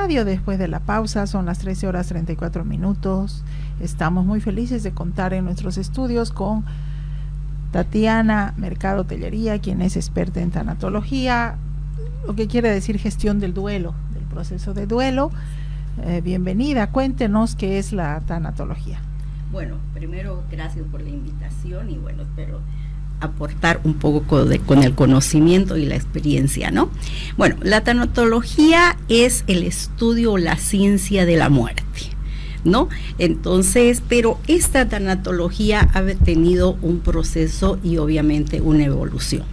Radio. Después de la pausa, son las 13 horas 34 minutos. Estamos muy felices de contar en nuestros estudios con Tatiana Mercado Tellería, quien es experta en tanatología, lo que quiere decir gestión del duelo, del proceso de duelo. Bienvenida, cuéntenos qué es la tanatología. Bueno, primero gracias por la invitación y bueno, espero aportar un poco con el conocimiento y la experiencia, ¿no? Bueno, la tanatología es el estudio o la ciencia de la muerte, ¿no? Entonces, pero esta tanatología ha tenido un proceso y obviamente una evolución,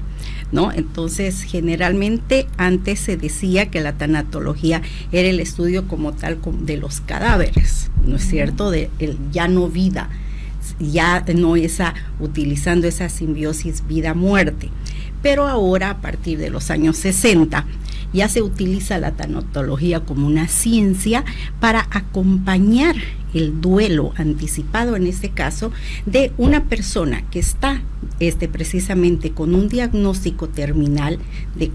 ¿no? Entonces, generalmente antes se decía que la tanatología era el estudio como tal de los cadáveres, ¿no es cierto? De el ya no vida, ya no utilizando esa simbiosis vida-muerte. Pero ahora, a partir de los años 60, ya se utiliza la tanatología como una ciencia para acompañar el duelo anticipado, en este caso, de una persona que está precisamente con un diagnóstico terminal de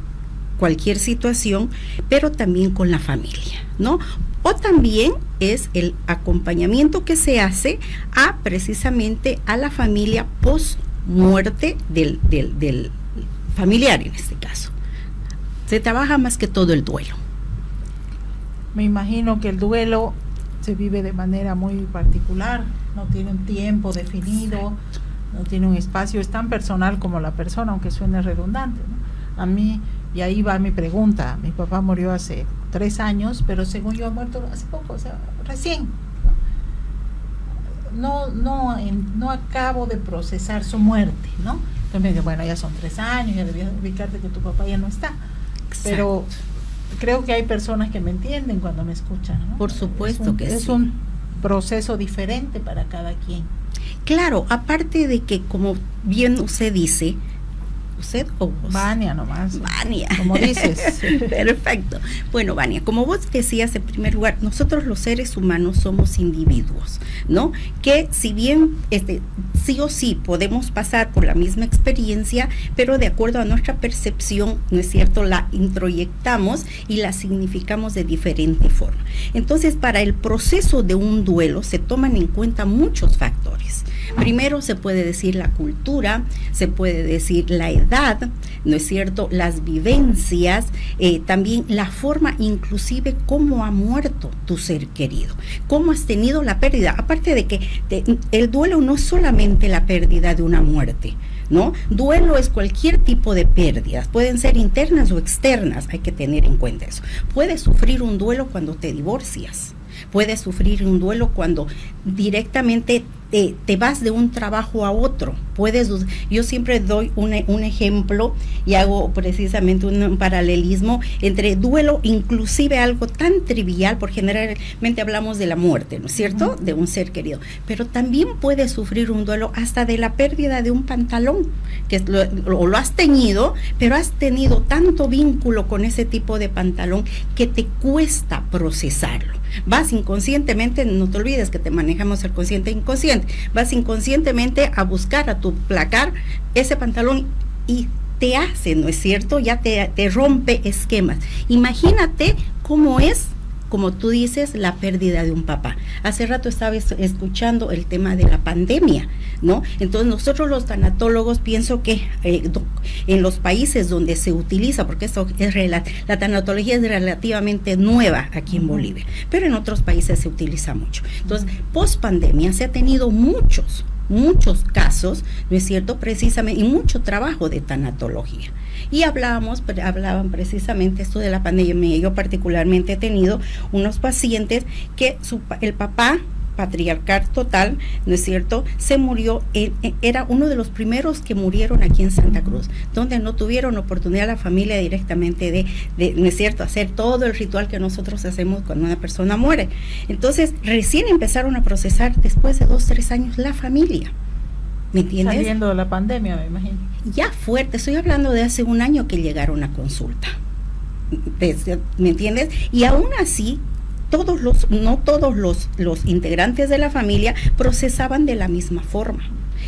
cualquier situación, pero también con la familia, ¿no? O también es el acompañamiento que se hace precisamente a la familia post muerte del familiar, en este caso. Se trabaja más que todo el duelo. Me imagino que el duelo se vive de manera muy particular, no tiene un tiempo definido, no tiene un espacio, es tan personal como la persona, aunque suene redundante, ¿no? A mí, y ahí va mi pregunta, mi papá murió hace 3 años, pero según yo ha muerto hace poco, o sea, recién, no acabo de procesar su muerte, ¿no? Entonces me dice, bueno, ya son 3 años, ya debías ubicarte que tu papá ya no está. Exacto. Pero creo que hay personas que me entienden cuando me escuchan, ¿no? Por supuesto que sí. Es un proceso diferente para cada quien. Claro, aparte de que, como bien usted dice, ¿usted o vos? Vania nomás. Vania. Como dices. Perfecto. Bueno, Vania, como vos decías, en primer lugar, nosotros los seres humanos somos individuos, ¿no? Que si bien sí o sí podemos pasar por la misma experiencia, pero de acuerdo a nuestra percepción, ¿no es cierto?, la introyectamos y la significamos de diferente forma. Entonces, para el proceso de un duelo se toman en cuenta muchos factores. Primero se puede decir la cultura, se puede decir la edad, ¿no es cierto?, las vivencias, también la forma, inclusive cómo ha muerto tu ser querido, cómo has tenido la pérdida. Aparte de que el duelo no es solamente la pérdida de una muerte, ¿no? Duelo es cualquier tipo de pérdidas, pueden ser internas o externas, hay que tener en cuenta eso. Puedes sufrir un duelo cuando te divorcias, puedes sufrir un duelo cuando directamente te vas de un trabajo a otro. Yo siempre doy un ejemplo y hago precisamente un paralelismo entre duelo, inclusive algo tan trivial, porque generalmente hablamos de la muerte, ¿no es cierto?, de un ser querido, pero también puedes sufrir un duelo hasta de la pérdida de un pantalón, que lo has tenido, pero has tenido tanto vínculo con ese tipo de pantalón que te cuesta procesarlo. Vas inconscientemente, no te olvides que te manejamos el consciente e inconsciente, vas inconscientemente a buscar a tu placar ese pantalón y te hace, ¿no es cierto?, ya te rompe esquemas. Imagínate cómo es, como tú dices, la pérdida de un papá. Hace rato estaba escuchando el tema de la pandemia, ¿no? Entonces nosotros los tanatólogos, pienso que en los países donde se utiliza, porque esto la tanatología es relativamente nueva aquí en Bolivia, pero en otros países se utiliza mucho. Entonces, post pandemia se ha tenido muchos casos, ¿no es cierto?, precisamente, y mucho trabajo de tanatología. Y hablaban precisamente esto de la pandemia. Yo particularmente he tenido unos pacientes que el papá, patriarcal total, ¿no es cierto?, se murió, era uno de los primeros que murieron aquí en Santa Cruz, donde no tuvieron oportunidad la familia directamente de ¿no es cierto?, hacer todo el ritual que nosotros hacemos cuando una persona muere. Entonces, recién empezaron a procesar después de 2-3 años la familia. ¿Me entiendes? Saliendo de la pandemia, me imagino. Ya fuerte, estoy hablando de hace 1 año que llegaron a consulta. ¿Me entiendes? Y aún así, no todos los integrantes de la familia procesaban de la misma forma.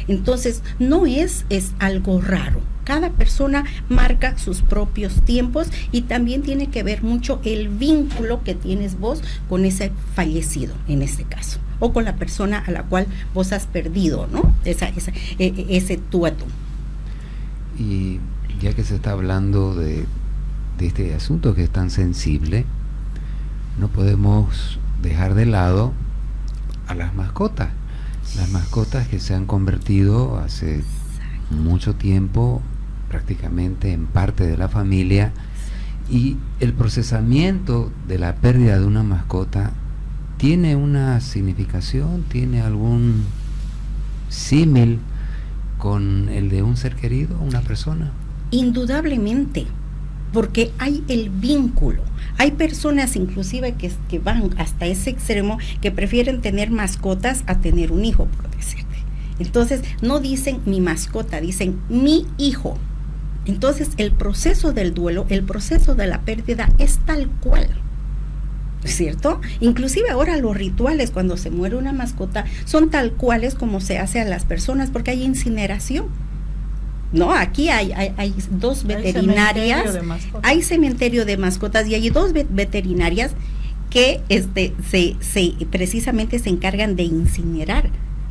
Entonces, no es algo raro, Cada persona marca sus propios tiempos y también tiene que ver mucho el vínculo que tienes vos con ese fallecido, en este caso, o con la persona a la cual vos has perdido, ¿no? Ese tú a tú. Y ya que se está hablando de este asunto que es tan sensible, no podemos dejar de lado a las mascotas que se han convertido hace mucho tiempo prácticamente en parte de la familia, y el procesamiento de la pérdida de una mascota tiene una significación, tiene algún símil con el de un ser querido, una persona. Indudablemente, porque hay el vínculo. Hay personas inclusive que van hasta ese extremo, que prefieren tener mascotas a tener un hijo, por decirte. Entonces no dicen mi mascota, dicen mi hijo. Entonces el proceso del duelo, el proceso de la pérdida es tal cual, ¿cierto? Inclusive ahora los rituales cuando se muere una mascota son tal cuales como se hace a las personas, porque hay incineración. No, aquí hay dos veterinarias, hay cementerio de mascotas y hay dos veterinarias que precisamente se encargan de incinerar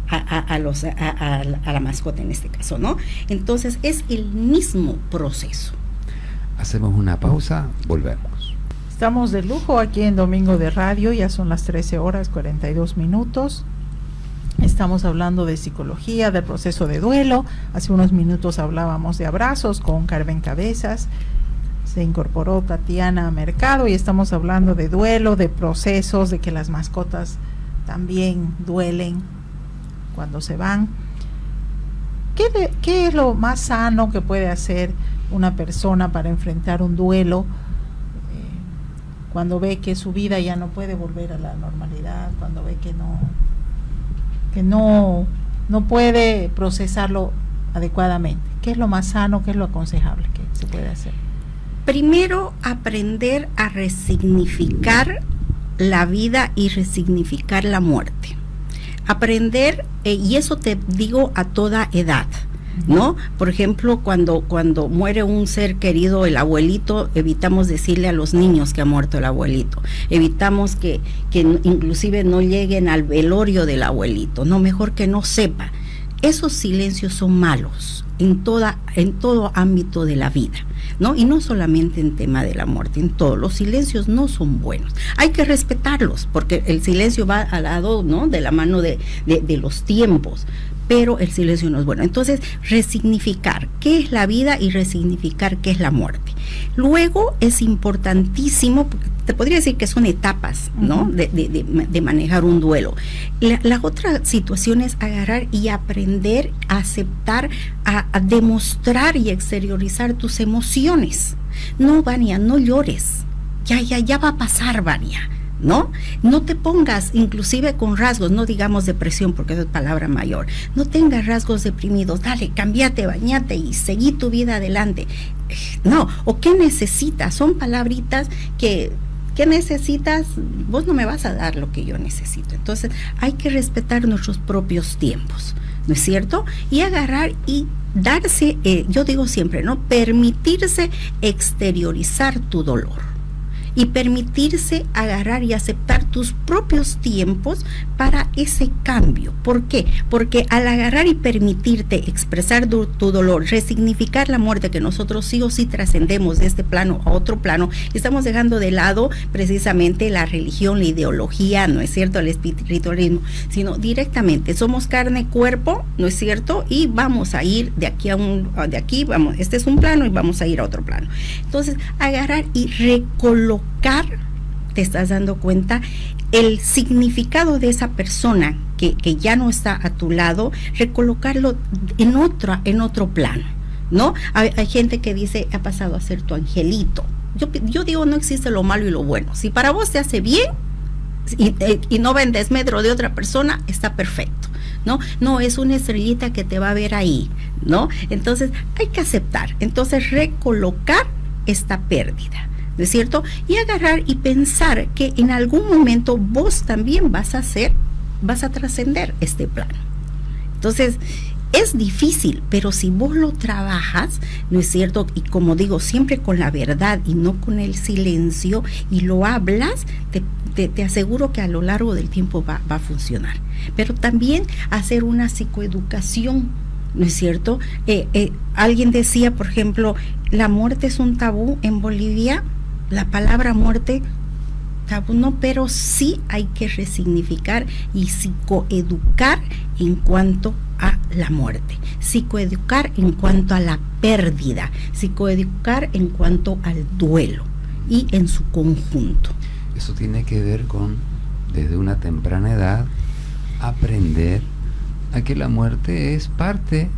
a la mascota en este caso, ¿no? Entonces es el mismo proceso. Hacemos una pausa, volvemos. Estamos de lujo aquí en Domingo de Radio, ya son las 13:42. Estamos hablando de psicología, del proceso de duelo. Hace unos minutos hablábamos de abrazos con Carmen Cabezas. Se incorporó Tatiana Mercado y estamos hablando de duelo, de procesos, de que las mascotas también duelen cuando se van. ¿Qué es lo más sano que puede hacer una persona para enfrentar un duelo cuando ve que su vida ya no puede volver a la normalidad, cuando ve que no puede procesarlo adecuadamente? ¿Qué es lo más sano, qué es lo aconsejable que se puede hacer? Primero, aprender a resignificar la vida y resignificar la muerte. Aprender, y eso te digo a toda edad, ¿no? Por ejemplo, cuando muere un ser querido, el abuelito, evitamos decirle a los niños que ha muerto el abuelito, evitamos que inclusive no lleguen al velorio del abuelito, no, mejor que no sepa. Esos silencios son malos en todo ámbito de la vida, ¿no? Y no solamente en tema de la muerte, en todos los silencios no son buenos. Hay que respetarlos, porque el silencio va al lado, ¿no?, de la mano de los tiempos, pero el silencio no es bueno. Entonces, resignificar qué es la vida y resignificar qué es la muerte. Luego es importantísimo, porque te podría decir que son etapas, ¿no?, de manejar un duelo. La otra situación es agarrar y aprender a aceptar, a demostrar y exteriorizar tus emociones. No, Vania, no llores. Ya va a pasar, Vania, ¿no? No te pongas inclusive con rasgos, no digamos depresión porque es palabra mayor, no tengas rasgos deprimidos, dale, cámbiate, bañate y seguí tu vida adelante. No, o ¿qué necesitas? Son palabritas ¿qué necesitas? Vos no me vas a dar lo que yo necesito. Entonces hay que respetar nuestros propios tiempos, ¿no es cierto? Y agarrar y darse, yo digo siempre, ¿no?, permitirse exteriorizar tu dolor y permitirse agarrar y aceptar tus propios tiempos para ese cambio. ¿Por qué? Porque al agarrar y permitirte expresar tu dolor, resignificar la muerte, que nosotros sí o sí trascendemos de este plano a otro plano, estamos dejando de lado precisamente la religión, la ideología, ¿no es cierto?, el espiritualismo, sino directamente somos carne, cuerpo, ¿no es cierto?, y vamos a ir de aquí vamos, este es un plano y vamos a ir a otro plano. Entonces, agarrar y recolocar, te estás dando cuenta, el significado de esa persona que ya no está a tu lado, recolocarlo en otro plano, ¿no? Hay gente que dice, ha pasado a ser tu angelito. Yo digo, no existe lo malo y lo bueno. Si para vos te hace bien y no va en desmedro de otra persona, está perfecto, ¿no? No, es una estrellita que te va a ver ahí, ¿no? Entonces hay que aceptar, entonces recolocar esta pérdida, ¿no es cierto? Y agarrar y pensar que en algún momento vos también vas a trascender este plano. Entonces, es difícil, pero si vos lo trabajas, ¿no es cierto? Y como digo, siempre con la verdad y no con el silencio, y lo hablas, te aseguro que a lo largo del tiempo va a funcionar. Pero también hacer una psicoeducación, ¿no es cierto? Alguien decía, por ejemplo, la muerte es un tabú en Bolivia. La palabra muerte, tabú no, pero sí hay que resignificar y psicoeducar en cuanto a la muerte, psicoeducar en cuanto a la pérdida, psicoeducar en cuanto al duelo y en su conjunto. Eso tiene que ver con, desde una temprana edad, aprender a que la muerte es parte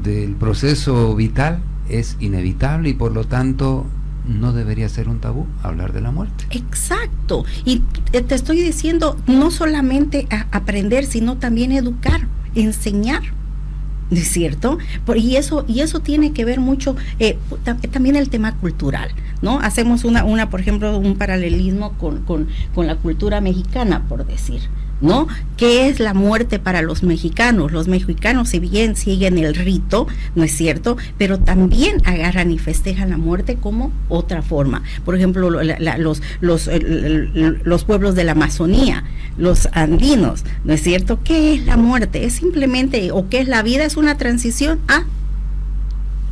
del proceso vital, es inevitable y por lo tanto no debería ser un tabú hablar de la muerte. Exacto, y te estoy diciendo, no solamente aprender, sino también educar, enseñar, ¿no es cierto? Y eso tiene que ver mucho, también el tema cultural, ¿no? Hacemos por ejemplo, un paralelismo con la cultura mexicana, por decir, ¿no? ¿Qué es la muerte para los mexicanos? Los mexicanos, si bien siguen el rito, ¿no es cierto?, pero también agarran y festejan la muerte como otra forma. Por ejemplo, los pueblos de la Amazonía, los andinos, ¿no es cierto? ¿Qué es la muerte? Es simplemente, o ¿qué es la vida? Es una transición a,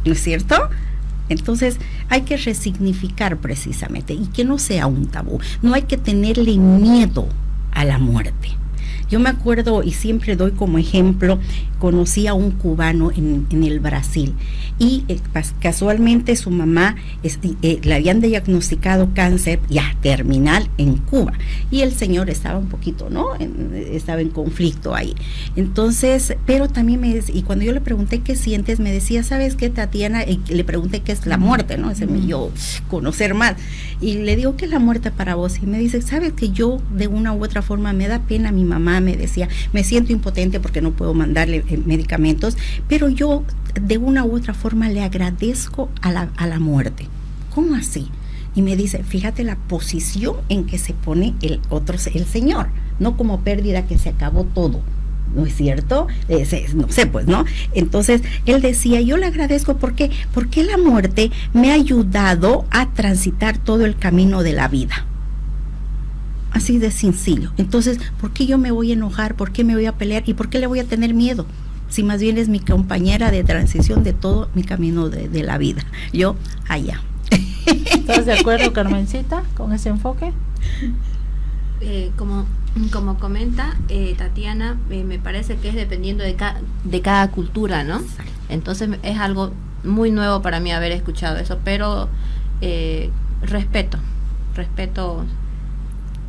¿no es cierto? Entonces hay que resignificar precisamente y que no sea un tabú. No hay que tenerle miedo a la muerte. Yo me acuerdo y siempre doy como ejemplo, conocí a un cubano en el Brasil y casualmente su mamá le habían diagnosticado cáncer ya terminal en Cuba y el señor estaba un poquito, ¿no? Estaba en conflicto ahí. Entonces, pero también y cuando yo le pregunté qué sientes, me decía, ¿sabes qué, Tatiana? Y le pregunté qué es la muerte, ¿no? Ese yo conocer más. Y le digo, ¿qué es la muerte para vos? Y me dice, ¿sabes que yo de una u otra forma me da pena? Mi mamá me decía, me siento impotente porque no puedo mandarle medicamentos, pero yo de una u otra forma le agradezco a la muerte. ¿Cómo así? Y me dice, fíjate la posición en que se pone el señor, no como pérdida que se acabó todo, ¿no es cierto? No sé, pues, ¿no? Entonces, él decía, yo le agradezco porque la muerte me ha ayudado a transitar todo el camino de la vida. Así de sencillo. Entonces, ¿por qué yo me voy a enojar? ¿Por qué me voy a pelear? ¿Y por qué le voy a tener miedo? Si más bien es mi compañera de transición de todo mi camino de la vida. Yo, allá. ¿Estás de acuerdo, Carmencita, con ese enfoque? Como comenta Tatiana, me parece que es dependiendo de cada cultura, ¿no? Entonces es algo muy nuevo para mí haber escuchado eso, pero respeto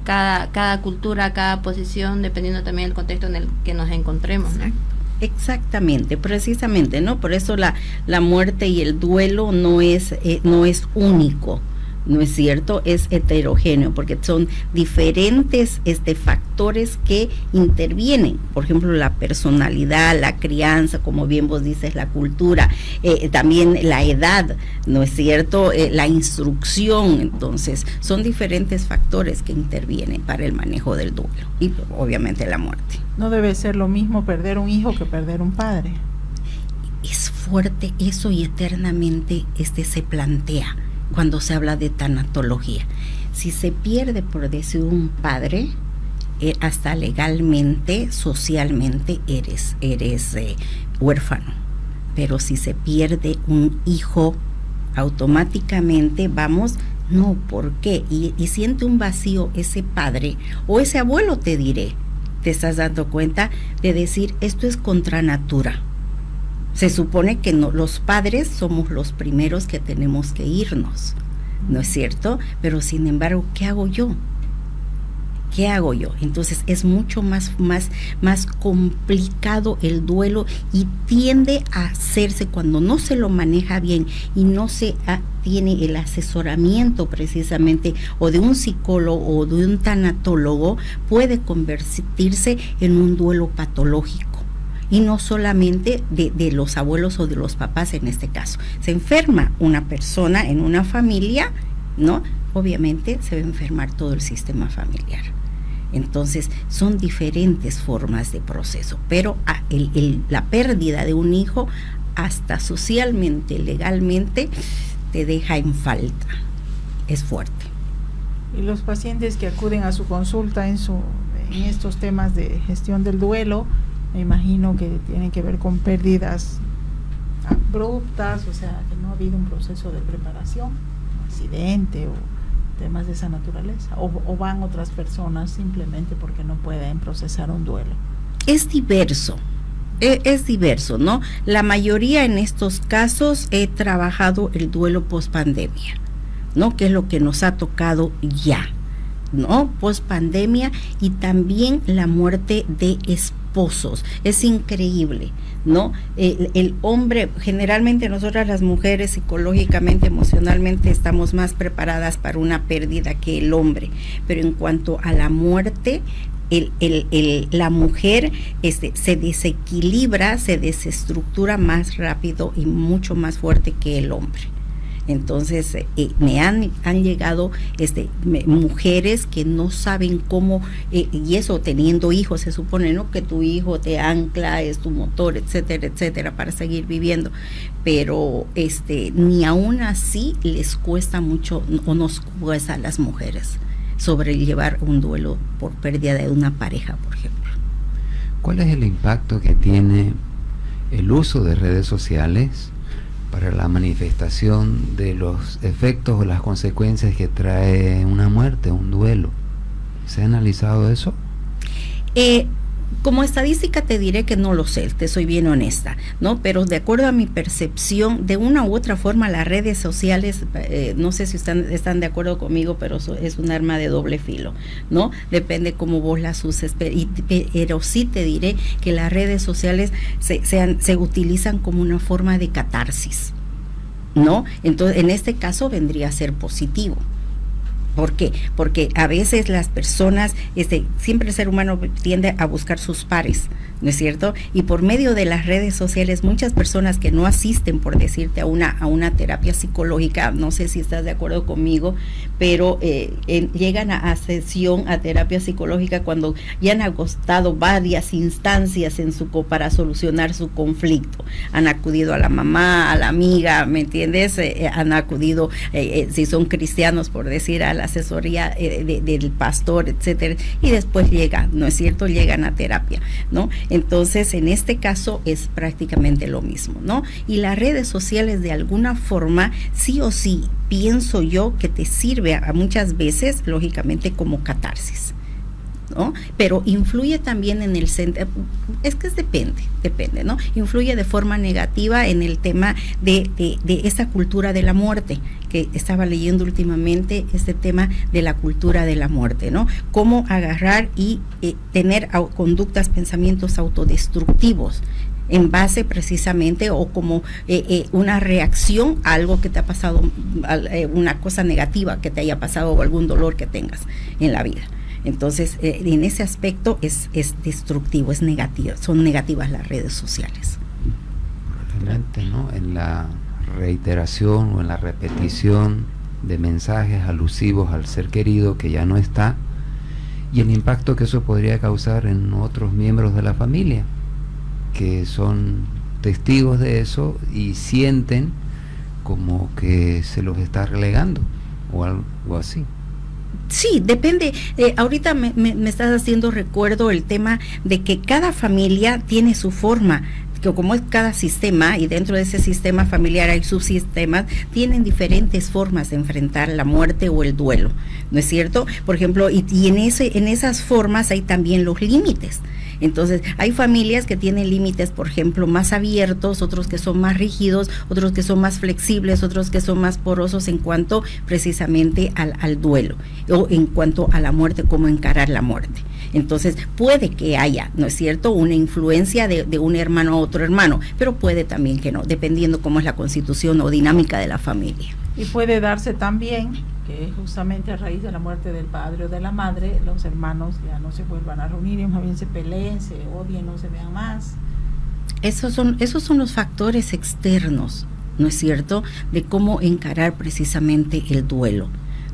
cada cultura, cada posición, dependiendo también del contexto en el que nos encontremos, ¿no? Exactamente, precisamente, ¿no? Por eso la muerte y el duelo no es único, ¿no es cierto? Es heterogéneo, porque son diferentes factores que intervienen. Por ejemplo, la personalidad, la crianza, como bien vos dices, la cultura, también la edad, ¿no es cierto? La instrucción. Entonces, son diferentes factores que intervienen para el manejo del duelo y obviamente la muerte. No debe ser lo mismo perder un hijo que perder un padre. Es fuerte eso y eternamente se plantea cuando se habla de tanatología. Si se pierde, por decir, un padre, hasta legalmente, socialmente eres huérfano. Pero si se pierde un hijo, automáticamente vamos, no, ¿por qué? Y siente un vacío ese padre o ese abuelo, te diré. Te estás dando cuenta de decir, esto es contra natura. Se supone que no, los padres somos los primeros que tenemos que irnos, ¿no es cierto? Pero sin embargo, ¿qué hago yo? ¿Qué hago yo? Entonces es mucho más complicado el duelo y tiende a hacerse cuando no se lo maneja bien y no se tiene el asesoramiento precisamente o de un psicólogo o de un tanatólogo, puede convertirse en un duelo patológico. Y no solamente de los abuelos o de los papás en este caso. Se enferma una persona en una familia, ¿no? Obviamente se va a enfermar todo el sistema familiar. Entonces son diferentes formas de proceso, pero la pérdida de un hijo hasta socialmente, legalmente, te deja en falta, es fuerte. Y los pacientes que acuden a su consulta en estos temas de gestión del duelo, me imagino que tienen que ver con pérdidas abruptas, o sea, que no ha habido un proceso de preparación, un accidente o temas de esa naturaleza, o van otras personas simplemente porque no pueden procesar un duelo. Es diverso, ¿no? La mayoría en estos casos he trabajado el duelo post-pandemia, ¿no? Que es lo que nos ha tocado ya, ¿no? Post-pandemia, y también la muerte de esposos. Es increíble, ¿no? El hombre, generalmente nosotras las mujeres psicológicamente, emocionalmente estamos más preparadas para una pérdida que el hombre, pero en cuanto a la muerte, la mujer se desequilibra, se desestructura más rápido y mucho más fuerte que el hombre. Entonces me han llegado mujeres que no saben cómo, y eso teniendo hijos, se supone, ¿no?, que tu hijo te ancla, es tu motor, etcétera, etcétera, para seguir viviendo, pero ni aún así les cuesta mucho, o nos cuesta a las mujeres sobrellevar un duelo por pérdida de una pareja, por ejemplo. ¿Cuál es el impacto que tiene el uso de redes sociales para la manifestación de los efectos o las consecuencias que trae una muerte, un duelo? ¿Se ha analizado eso? Como estadística te diré que no lo sé, te soy bien honesta, ¿no? Pero de acuerdo a mi percepción, de una u otra forma las redes sociales, no sé si están de acuerdo conmigo, pero es un arma de doble filo, ¿no? Depende cómo vos las uses, pero sí te diré que las redes sociales se utilizan como una forma de catarsis, ¿no? Entonces, en este caso vendría a ser positivo. ¿Por qué? Porque a veces las personas, siempre el ser humano tiende a buscar sus pares, ¿no es cierto? Y por medio de las redes sociales, muchas personas que no asisten, por decirte, a una terapia psicológica, no sé si estás de acuerdo conmigo, pero llegan a sesión, a terapia psicológica, cuando ya han agotado varias instancias para solucionar su conflicto. Han acudido a la mamá, a la amiga, ¿me entiendes? Han acudido, si son cristianos, por decir, a la asesoría del pastor, etcétera, y después llegan, ¿no es cierto? Llegan a terapia, ¿no? Entonces, en este caso es prácticamente lo mismo, ¿no? Y las redes sociales, de alguna forma, sí o sí, pienso yo que te sirve a muchas veces, lógicamente, como catarsis, ¿no? Pero influye también en el centro, es que depende, ¿no? Influye de forma negativa en el tema de esa cultura de la muerte, que estaba leyendo últimamente, este tema de la cultura de la muerte, ¿no? Cómo agarrar y tener conductas, pensamientos autodestructivos en base precisamente, o como una reacción a algo que te ha pasado, una cosa negativa que te haya pasado, o algún dolor que tengas en la vida. Entonces, en ese aspecto es destructivo, es negativo, son negativas las redes sociales. Realmente, ¿no? En la reiteración o en la repetición de mensajes alusivos al ser querido que ya no está, y el impacto que eso podría causar en otros miembros de la familia, que son testigos de eso y sienten como que se los está relegando o algo así. Sí, depende. Ahorita me estás haciendo recuerdo el tema de que cada familia tiene su forma, que como es cada sistema, y dentro de ese sistema familiar hay subsistemas, tienen diferentes formas de enfrentar la muerte o el duelo, ¿no es cierto? Por ejemplo, y en esas formas hay también los límites. Entonces, hay familias que tienen límites, por ejemplo, más abiertos, otros que son más rígidos, otros que son más flexibles, otros que son más porosos en cuanto precisamente al duelo, o en cuanto a la muerte, cómo encarar la muerte. Entonces, puede que haya, ¿no es cierto?, una influencia de un hermano a otro hermano, pero puede también que no, dependiendo cómo es la constitución o dinámica de la familia. Y puede darse también que justamente a raíz de la muerte del padre o de la madre, los hermanos ya no se vuelvan a reunir, y más bien se peleen, se odien, no se vean más. Esos son los factores externos, ¿no es cierto?, de cómo encarar precisamente el duelo,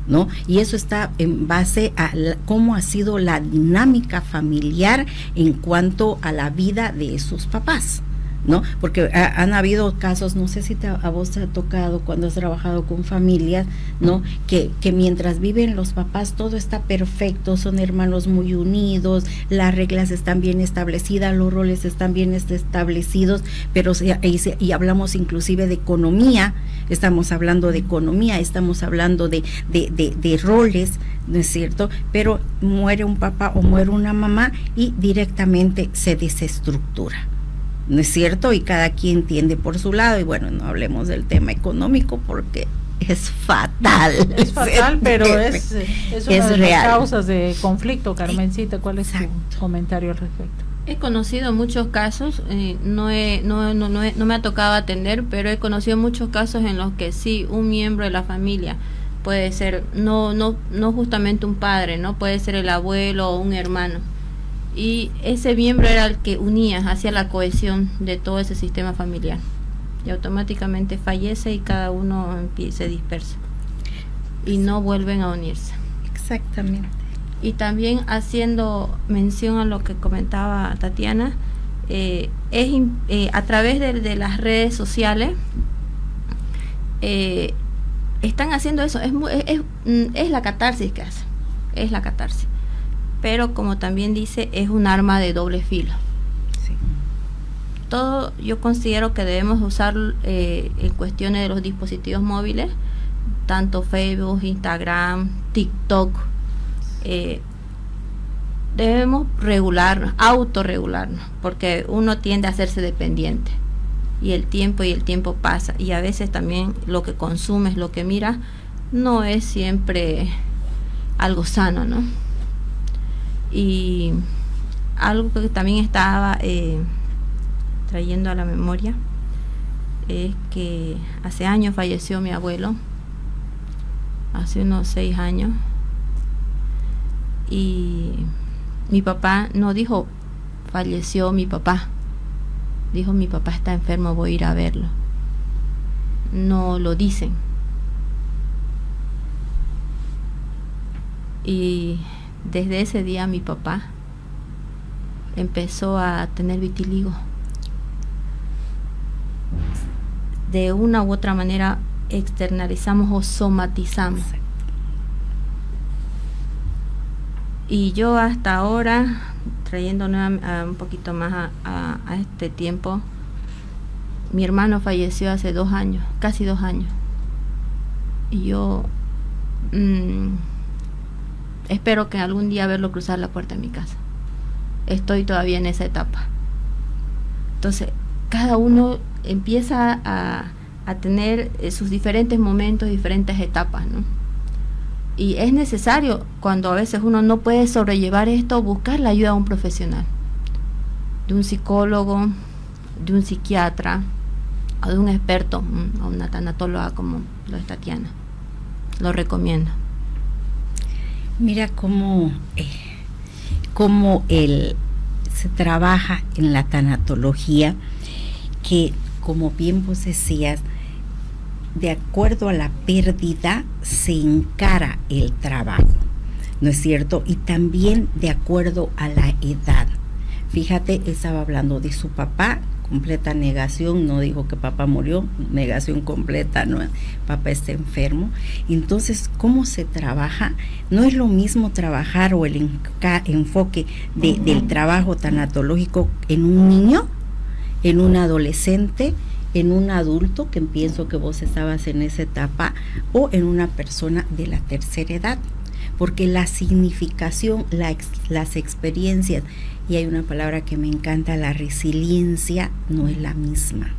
¿no? Y eso está en base a cómo ha sido la dinámica familiar en cuanto a la vida de sus papás, ¿no? Porque han habido casos, no sé si a vos te ha tocado cuando has trabajado con familias, ¿no? Que mientras viven los papás todo está perfecto, son hermanos muy unidos, las reglas están bien establecidas, los roles están bien establecidos, pero y hablamos inclusive de economía, estamos hablando de economía, estamos hablando de roles, ¿no es cierto? Pero muere un papá o muere una mamá y directamente se desestructura, ¿no es cierto? Y cada quien tiende por su lado, y bueno, no hablemos del tema económico porque es fatal. Es fatal, pero es una de real. Las causas de conflicto. Carmencita, ¿cuál es tu comentario al respecto? He conocido muchos casos, no me ha tocado atender, pero he conocido muchos casos en los que sí, un miembro de la familia puede ser, no justamente un padre, no puede ser el abuelo o un hermano, y ese miembro era el que unía, hacía la cohesión de todo ese sistema familiar, y automáticamente fallece y cada uno se dispersa y no vuelven a unirse. Exactamente. Y también haciendo mención a lo que comentaba Tatiana, a través de las redes sociales están haciendo eso, es la catarsis que hace, es la catarsis, pero como también dice, es un arma de doble filo. Sí. Todo yo considero que debemos usar en cuestiones de los dispositivos móviles, tanto Facebook, Instagram, TikTok. Debemos autorregularnos, porque uno tiende a hacerse dependiente y el tiempo pasa, y a veces también lo que consumes, lo que miras, no es siempre algo sano, ¿no? Y algo que también estaba trayendo a la memoria es que hace años falleció mi abuelo, hace unos 6 años, y mi papá no dijo falleció mi papá, dijo mi papá está enfermo, voy a ir a verlo. No lo dicen. Y desde ese día mi papá empezó a tener vitiligo. De una u otra manera externalizamos o somatizamos. Y yo hasta ahora, trayendo un poquito más a este tiempo, mi hermano falleció hace 2 años, casi 2 años. Y yo espero que algún día verlo cruzar la puerta de mi casa. Estoy todavía en esa etapa. Entonces, cada uno empieza a tener sus diferentes momentos, diferentes etapas, ¿no? Y es necesario, cuando a veces uno no puede sobrellevar esto, buscar la ayuda de un profesional, de un psicólogo, de un psiquiatra, o de un experto, o una tanatóloga como lo es Tatiana. Lo recomiendo. Mira cómo se trabaja en la tanatología, que como bien vos decías, de acuerdo a la pérdida se encara el trabajo, ¿no es cierto? Y también de acuerdo a la edad. Fíjate, estaba hablando de su papá, completa negación, no dijo que papá murió, negación completa, no, papá está enfermo. Entonces, ¿cómo se trabaja? No es lo mismo trabajar o el enfoque del trabajo tanatológico en un niño, en un adolescente, en un adulto, que pienso que vos estabas en esa etapa, o en una persona de la tercera edad, porque la significación, las experiencias, y hay una palabra que me encanta, la resiliencia, no es la misma.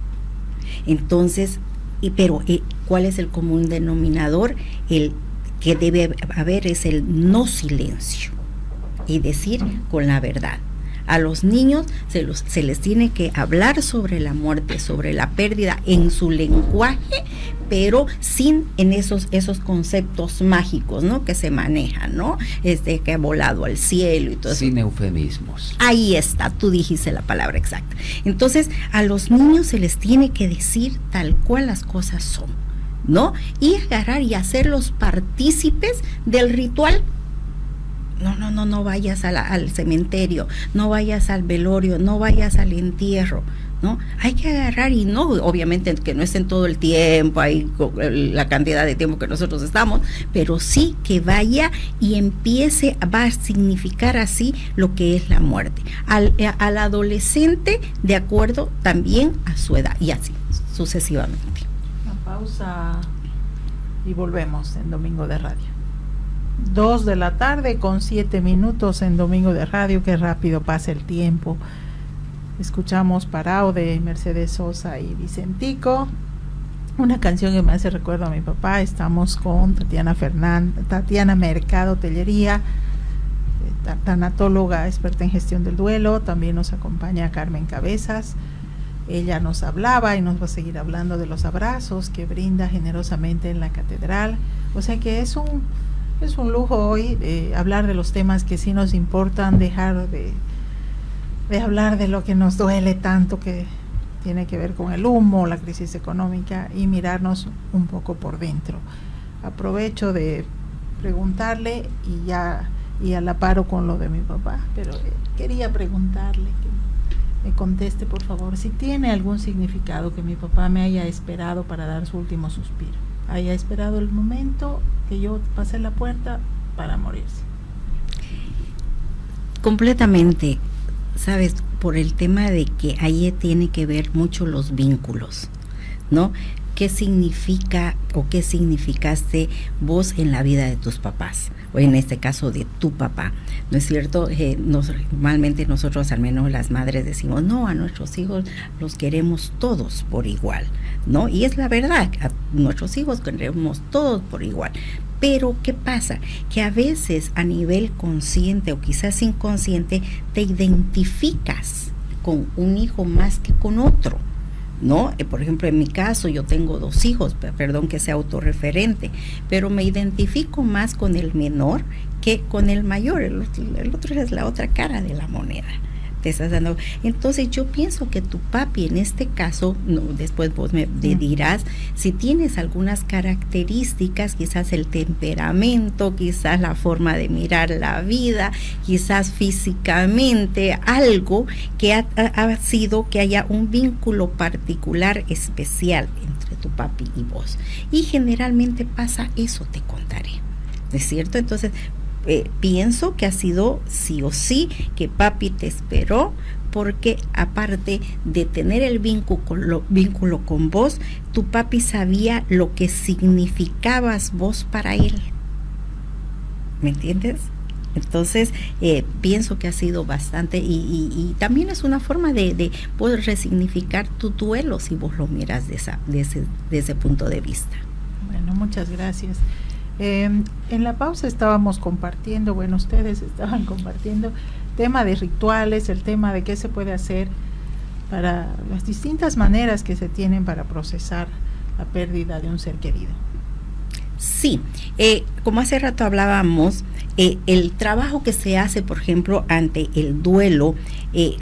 Entonces, pero ¿cuál es el común denominador? El que debe haber es el no silencio, y decir con la verdad. A los niños se les tiene que hablar sobre la muerte, sobre la pérdida en su lenguaje, pero sin en esos conceptos mágicos, ¿no? Que se manejan, ¿no? Que ha volado al cielo y todo eso. Sin eufemismos. Ahí está, tú dijiste la palabra exacta. Entonces, a los niños se les tiene que decir tal cual las cosas son, ¿no? Y agarrar y hacerlos partícipes del ritual. No vayas al cementerio, no vayas al velorio, no vayas al entierro, ¿no? Hay que agarrar, y no, obviamente que no estén todo el tiempo ahí, la cantidad de tiempo que nosotros estamos, pero sí que vaya y empiece, va a significar así lo que es la muerte. Al adolescente, de acuerdo también a su edad, y así sucesivamente. Una pausa y volvemos en Domingo de Radio. 2 de la tarde con 7 minutos en Domingo de Radio. Qué rápido pasa el tiempo. Escuchamos Parao de Mercedes Sosa y Vicentico, una canción que me hace recuerdo a mi papá. Estamos con Tatiana Mercado Tellería, tanatóloga experta en gestión del duelo. También nos acompaña Carmen Cabezas. Ella nos hablaba y nos va a seguir hablando de los abrazos que brinda generosamente en la catedral. O sea que es un lujo hoy hablar de los temas que sí nos importan, dejar de hablar de lo que nos duele tanto, que tiene que ver con el humo, la crisis económica, y mirarnos un poco por dentro. Aprovecho de preguntarle y a la paro con lo de mi papá, pero quería preguntarle que me conteste, por favor, si tiene algún significado que mi papá me haya esperado para dar su último suspiro, haya esperado el momento que yo pasé la puerta para morirse. Completamente. Sabes, por el tema de que ahí tiene que ver mucho los vínculos, ¿no? ¿Qué significa o qué significaste vos en la vida de tus papás? O en este caso de tu papá, ¿no es cierto? Normalmente nosotros, al menos las madres, decimos, no, a nuestros hijos los queremos todos por igual, ¿no? Y es la verdad, a nuestros hijos queremos todos por igual. Pero ¿qué pasa? Que a veces a nivel consciente o quizás inconsciente te identificas con un hijo más que con otro, ¿no? Por ejemplo, en mi caso yo tengo 2 hijos, perdón que sea autorreferente, pero me identifico más con el menor que con el mayor. El otro es la otra cara de la moneda. Te estás dando. Entonces yo pienso que tu papi en este caso, no, después vos me dirás si tienes algunas características, quizás el temperamento, quizás la forma de mirar la vida, quizás físicamente, algo que ha sido que haya un vínculo particular especial entre tu papi y vos. Y generalmente pasa eso, te contaré, ¿no es cierto? Entonces pienso que ha sido sí o sí que papi te esperó, porque aparte de tener el vínculo con vos, tu papi sabía lo que significabas vos para él. ¿Me entiendes? Entonces pienso que ha sido bastante y también es una forma de poder resignificar tu duelo si vos lo miras de ese punto de vista. Bueno, muchas gracias. En la pausa estábamos compartiendo, bueno, ustedes estaban compartiendo tema de rituales, el tema de qué se puede hacer para las distintas maneras que se tienen para procesar la pérdida de un ser querido. Sí, como hace rato hablábamos, el trabajo que se hace, por ejemplo, ante el duelo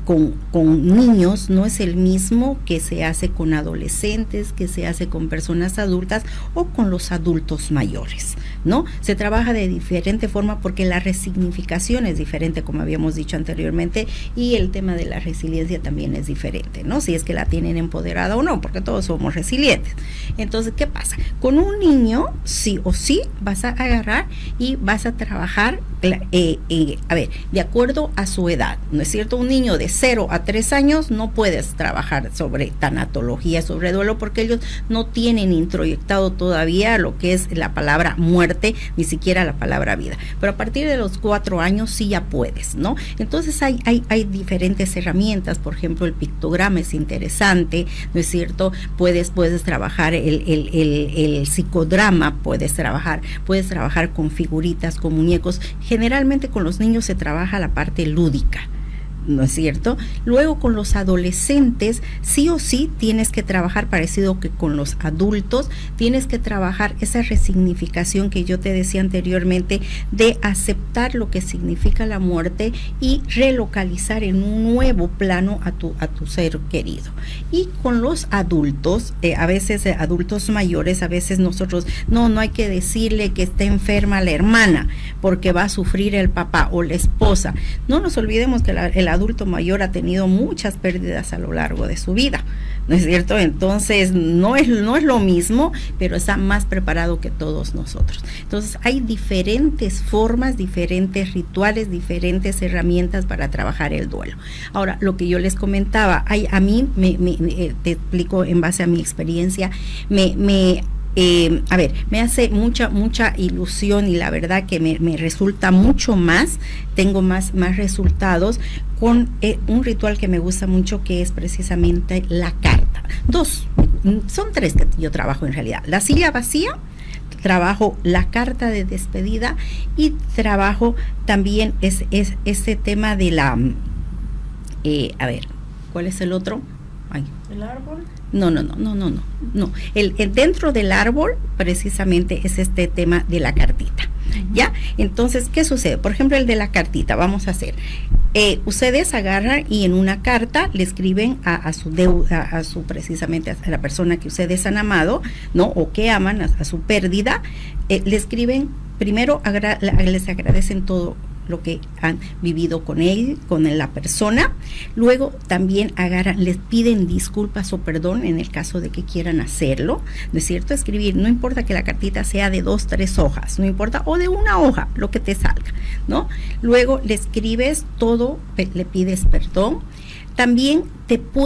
con niños no es el mismo que se hace con adolescentes, que se hace con personas adultas o con los adultos mayores, ¿no? Se trabaja de diferente forma porque la resignificación es diferente, como habíamos dicho anteriormente, y el tema de la resiliencia también es diferente, ¿no? Si es que la tienen empoderada o no, porque todos somos resilientes. Entonces, ¿qué pasa? Con un niño, sí o sí, vas a agarrar y vas a trabajar, a ver, de acuerdo a su edad, ¿no es cierto? Un niño de 0 a 3 años no puedes trabajar sobre tanatología, sobre duelo, porque ellos no tienen introyectado todavía lo que es la palabra muerte, ni siquiera la palabra vida. Pero a partir de los 4 años sí ya puedes, ¿no? Entonces hay diferentes herramientas, por ejemplo, el pictograma es interesante, ¿no es cierto? Puedes trabajar el psicodrama, puedes trabajar con figuritas, con muñecos. Generalmente con los niños se trabaja la parte lúdica, ¿no es cierto? Luego con los adolescentes, sí o sí tienes que trabajar parecido que con los adultos, tienes que trabajar esa resignificación que yo te decía anteriormente, de aceptar lo que significa la muerte y relocalizar en un nuevo plano a tu ser querido. Y con los adultos, a veces adultos mayores, a veces nosotros, no hay que decirle que está enferma la hermana, porque va a sufrir el papá o la esposa. No nos olvidemos que el adulto mayor ha tenido muchas pérdidas a lo largo de su vida, ¿no es cierto? Entonces no es lo mismo, pero está más preparado que todos nosotros. Entonces hay diferentes formas, diferentes rituales, diferentes herramientas para trabajar el duelo. Ahora, lo que yo les comentaba, a mí, te explico en base a mi experiencia, me hace mucha ilusión, y la verdad que me resulta mucho más, tengo más resultados con un ritual que me gusta mucho, que es precisamente la carta. Son 3 que yo trabajo en realidad: la silla vacía, trabajo la carta de despedida, y trabajo también ese tema de la ¿cuál es el otro? ¿El árbol? No. Dentro del árbol precisamente es este tema de la cartita. ¿Ya? Entonces, ¿qué sucede? Por ejemplo, el de la cartita, vamos a hacer. Ustedes agarran y en una carta le escriben a precisamente a la persona que ustedes han amado, ¿no? O que aman, a su pérdida, le escriben, primero les agradecen todo lo que han vivido con él, con la persona. Luego también les piden disculpas o perdón en el caso de que quieran hacerlo, ¿no es cierto? Escribir, no importa que la cartita sea de 2, 3 hojas, no importa, o de una hoja, lo que te salga, ¿no? Luego le escribes todo, le pides perdón. También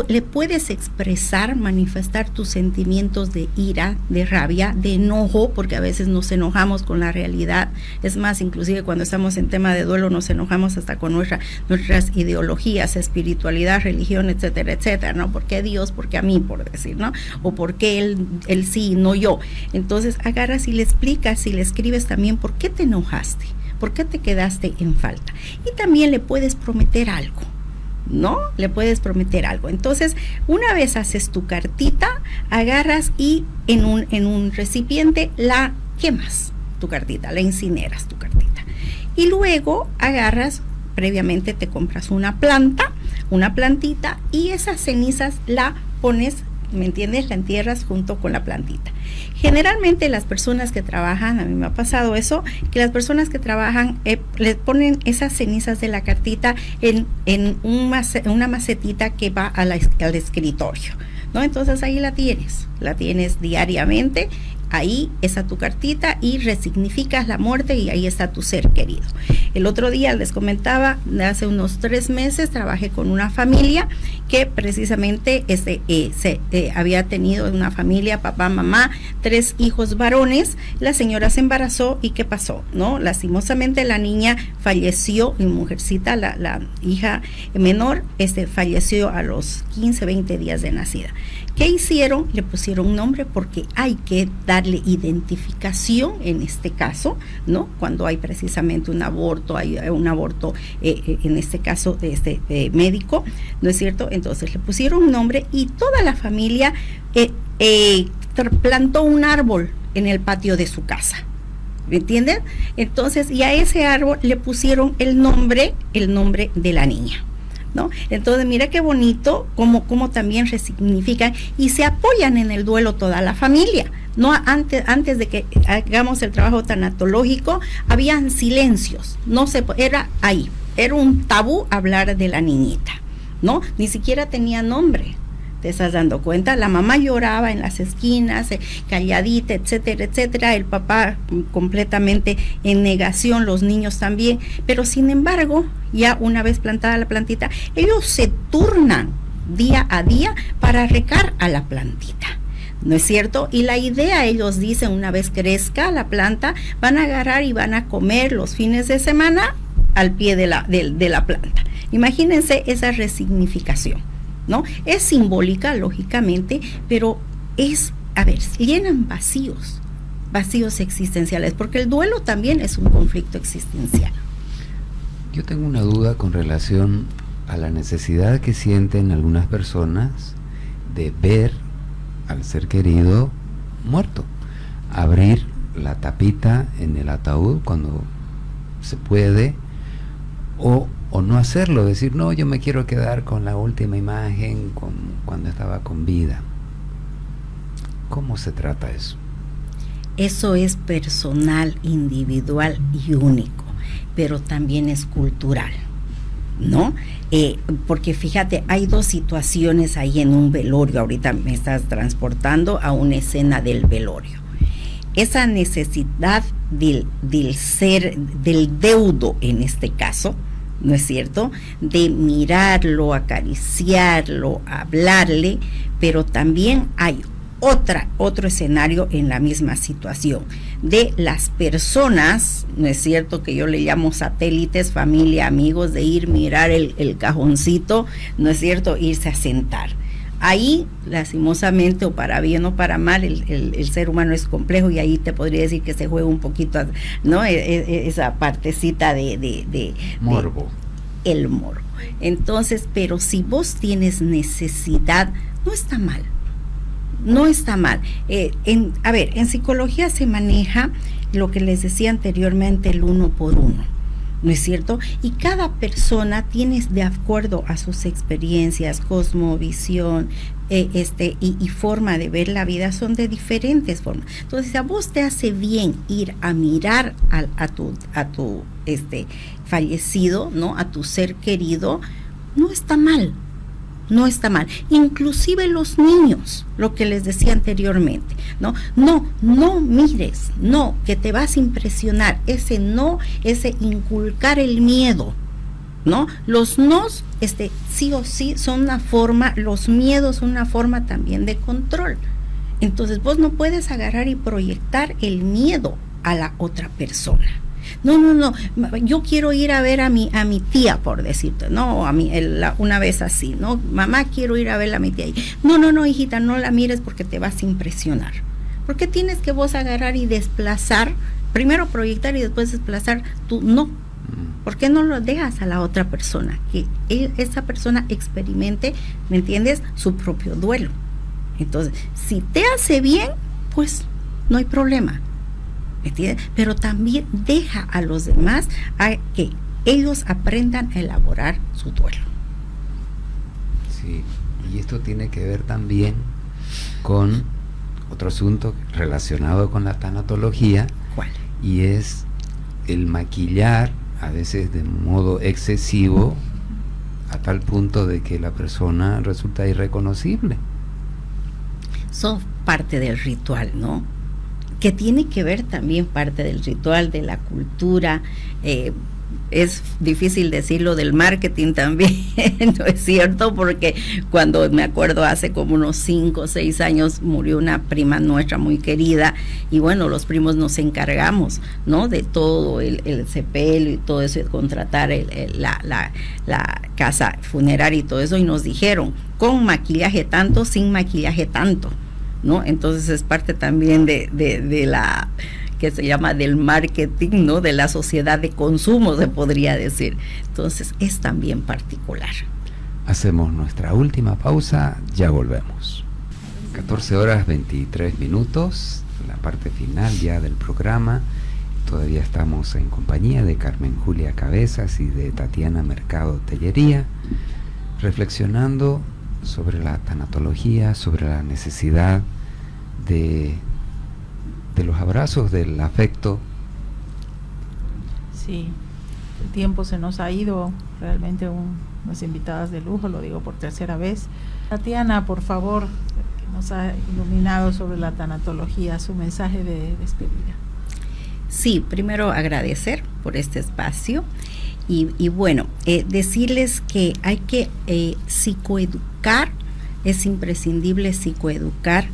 le puedes expresar, manifestar tus sentimientos de ira, de rabia, de enojo, porque a veces nos enojamos con la realidad. Es más, inclusive cuando estamos en tema de duelo nos enojamos hasta con nuestras ideologías, espiritualidad, religión, etcétera, etcétera, ¿no? ¿Por qué Dios? ¿Por qué a mí? Por decir, ¿no? O ¿por qué él sí, no yo? Entonces agarras y le explicas y le escribes también por qué te enojaste, por qué te quedaste en falta. Y también le puedes prometer algo, ¿no? Le puedes prometer algo. Entonces, una vez haces tu cartita, agarras y en un recipiente la quemas, tu cartita, la incineras tu cartita. Y luego agarras, previamente te compras una plantita, y esas cenizas la pones, ¿me entiendes? La entierras junto con la plantita. Generalmente las personas que trabajan, a mí me ha pasado eso, que las personas que trabajan les ponen esas cenizas de la cartita en una macetita que va al escritorio, ¿no? Entonces ahí la tienes diariamente. Ahí está tu cartita y resignificas la muerte, y ahí está tu ser querido. El otro día les comentaba, hace unos 3 meses trabajé con una familia que precisamente había tenido una familia, papá, mamá, 3 hijos varones. La señora se embarazó, y ¿qué pasó? ¿No? Lastimosamente la niña falleció, mi mujercita, la hija menor, falleció a los 15, 20 días de nacida. ¿Qué hicieron? Le pusieron un nombre, porque hay que darle identificación en este caso, ¿no? Cuando hay precisamente un aborto, en este caso médico, ¿no es cierto? Entonces le pusieron un nombre, y toda la familia plantó un árbol en el patio de su casa. ¿Me entienden? Entonces, y a ese árbol le pusieron el nombre de la niña, ¿no? Entonces, mira qué bonito cómo también resignifican y se apoyan en el duelo toda la familia. No, antes de que hagamos el trabajo tanatológico, habían silencios, era un tabú hablar de la niñita, ¿no? Ni siquiera tenía nombre. ¿Te estás dando cuenta? La mamá lloraba en las esquinas, calladita, etcétera, etcétera. El papá completamente en negación, los niños también. Pero sin embargo, ya una vez plantada la plantita, ellos se turnan día a día para regar a la plantita, ¿no es cierto? Y la idea, ellos dicen, una vez crezca la planta, van a agarrar y van a comer los fines de semana al pie de la planta. Imagínense esa resignificación, ¿no? Es simbólica, lógicamente, pero llenan vacíos existenciales, porque el duelo también es un conflicto existencial. Yo tengo una duda con relación a la necesidad que sienten algunas personas de ver al ser querido muerto, abrir la tapita en el ataúd cuando se puede, o no hacerlo, decir, no, yo me quiero quedar con la última imagen cuando estaba con vida. ¿Cómo se trata eso? Eso es personal, individual y único, pero también es cultural, ¿no? Porque fíjate, hay dos situaciones ahí en un velorio. Ahorita me estás transportando a una escena del velorio. Esa necesidad del deudo en este caso, ¿no es cierto?, de mirarlo, acariciarlo, hablarle, pero también hay otro escenario en la misma situación, de las personas, ¿no es cierto?, que yo le llamo satélites, familia, amigos, de ir mirar el cajoncito, ¿no es cierto?, irse a sentar. Ahí, lastimosamente, o para bien o para mal, el ser humano es complejo, y ahí te podría decir que se juega un poquito, ¿no?, esa partecita de morbo. El morbo. Entonces, pero si vos tienes necesidad, no está mal. No está mal. En psicología se maneja lo que les decía anteriormente, el 1 por 1, ¿no es cierto? Y cada persona tiene, de acuerdo a sus experiencias, cosmovisión, y forma de ver la vida, son de diferentes formas. Entonces, a vos te hace bien ir a mirar a tu fallecido, ¿no?, a tu ser querido, no está mal. No está mal. Inclusive los niños, lo que les decía anteriormente, no mires, no, que te vas a impresionar, ese inculcar el miedo, ¿no? Los nos, sí o sí son una forma, los miedos son una forma también de control. Entonces vos no puedes agarrar y proyectar el miedo a la otra persona. No, yo quiero ir a ver a mi tía, por decirte, no, una vez así, no, mamá, quiero ir a ver a mi tía. No, hijita, no la mires porque te vas a impresionar. ¿Por qué tienes que vos agarrar y desplazar, primero proyectar y después desplazar tu no? ¿Por qué no lo dejas a la otra persona? Que esa persona experimente, ¿me entiendes?, su propio duelo. Entonces, si te hace bien, pues no hay problema. Pero también deja a los demás a que ellos aprendan a elaborar su duelo. Sí, y esto tiene que ver también con otro asunto relacionado con la tanatología. ¿Cuál? Y es el maquillar, a veces de modo excesivo, a tal punto de que la persona resulta irreconocible. Son parte del ritual, ¿no?, que tiene que ver también parte del ritual, de la cultura. Es difícil decirlo del marketing también, ¿no es cierto? Porque cuando me acuerdo hace como unos 5 o 6 años murió una prima nuestra muy querida, y bueno, los primos nos encargamos, ¿no?, de todo el sepelio y todo eso, de contratar la casa funeraria y todo eso, y nos dijeron, con maquillaje tanto, sin maquillaje tanto, ¿no? Entonces es parte también de la que se llama del marketing, ¿no?, de la sociedad de consumo, se podría decir. Entonces es también particular. Hacemos nuestra última pausa, ya volvemos. 14:23, la parte final ya del programa. Todavía estamos en compañía de Carmen Julia Cabezas y de Tatiana Mercado Tellería, reflexionando sobre la tanatología, sobre la necesidad de los abrazos, del afecto. Sí, el tiempo se nos ha ido, realmente unas invitadas de lujo, lo digo por tercera vez. Tatiana, por favor, que nos ha iluminado sobre la tanatología, su mensaje de despedida. Sí, primero agradecer por este espacio y bueno, decirles que hay que psicoeducar, es imprescindible psicoeducar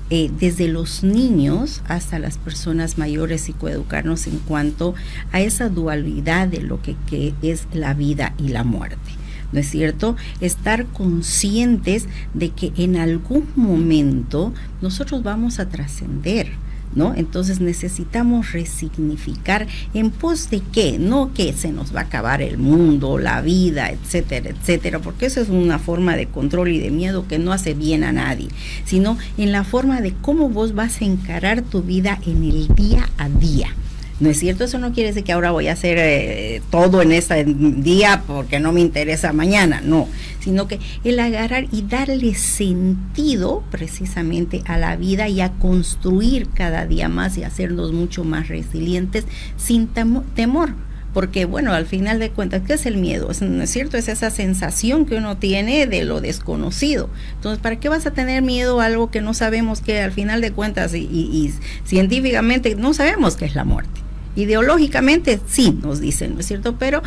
desde los niños hasta las personas mayores, psicoeducarnos en cuanto a esa dualidad de lo que es la vida y la muerte, ¿no es cierto? Estar conscientes de que en algún momento nosotros vamos a trascender, ¿no? Entonces necesitamos resignificar en pos de qué, no que se nos va a acabar el mundo, la vida, etcétera, etcétera, porque eso es una forma de control y de miedo que no hace bien a nadie, sino en la forma de cómo vos vas a encarar tu vida en el día a día. ¿No es cierto? Eso no quiere decir que ahora voy a hacer todo en este día porque no me interesa mañana, no, sino que el agarrar y darle sentido precisamente a la vida y a construir cada día más y hacernos mucho más resilientes sin temor. Porque bueno, al final de cuentas, ¿qué es el miedo? ¿No es cierto? Es esa sensación que uno tiene de lo desconocido. Entonces, ¿para qué vas a tener miedo a algo que no sabemos que al final de cuentas y científicamente no sabemos qué es la muerte? Ideológicamente sí nos dicen, ¿no es cierto? Pero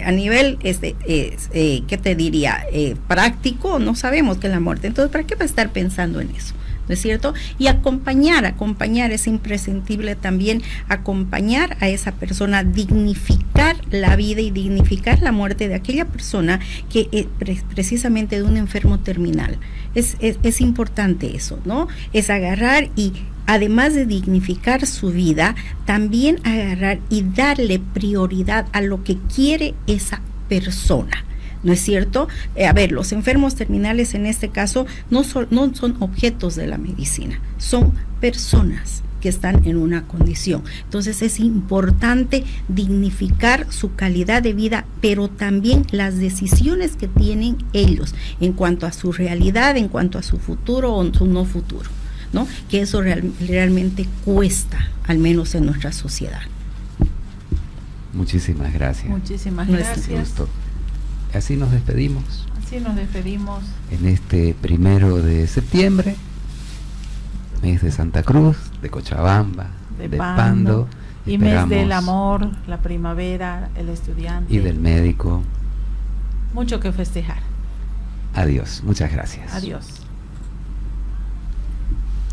a nivel, ¿qué te diría? Práctico, no sabemos qué es la muerte. Entonces, ¿para qué va a estar pensando en eso? ¿No es cierto? Y acompañar es imprescindible también, acompañar a esa persona, dignificar la vida y dignificar la muerte de aquella persona que precisamente de un enfermo terminal. Es importante eso, ¿no? Es agarrar y además de dignificar su vida, también agarrar y darle prioridad a lo que quiere esa persona. ¿No es cierto? A ver, los enfermos terminales en este caso no son objetos de la medicina, son personas que están en una condición. Entonces es importante dignificar su calidad de vida, pero también las decisiones que tienen ellos en cuanto a su realidad, en cuanto a su futuro o su no futuro, ¿no? Que eso realmente cuesta, al menos en nuestra sociedad. Muchísimas gracias. Muchísimas gracias. Gusto. Así nos despedimos. Así nos despedimos. En este 1 de septiembre, mes de Santa Cruz, de Cochabamba, de Pando. Y mes del amor, la primavera, el estudiante. Y del médico. Mucho que festejar. Adiós. Muchas gracias. Adiós.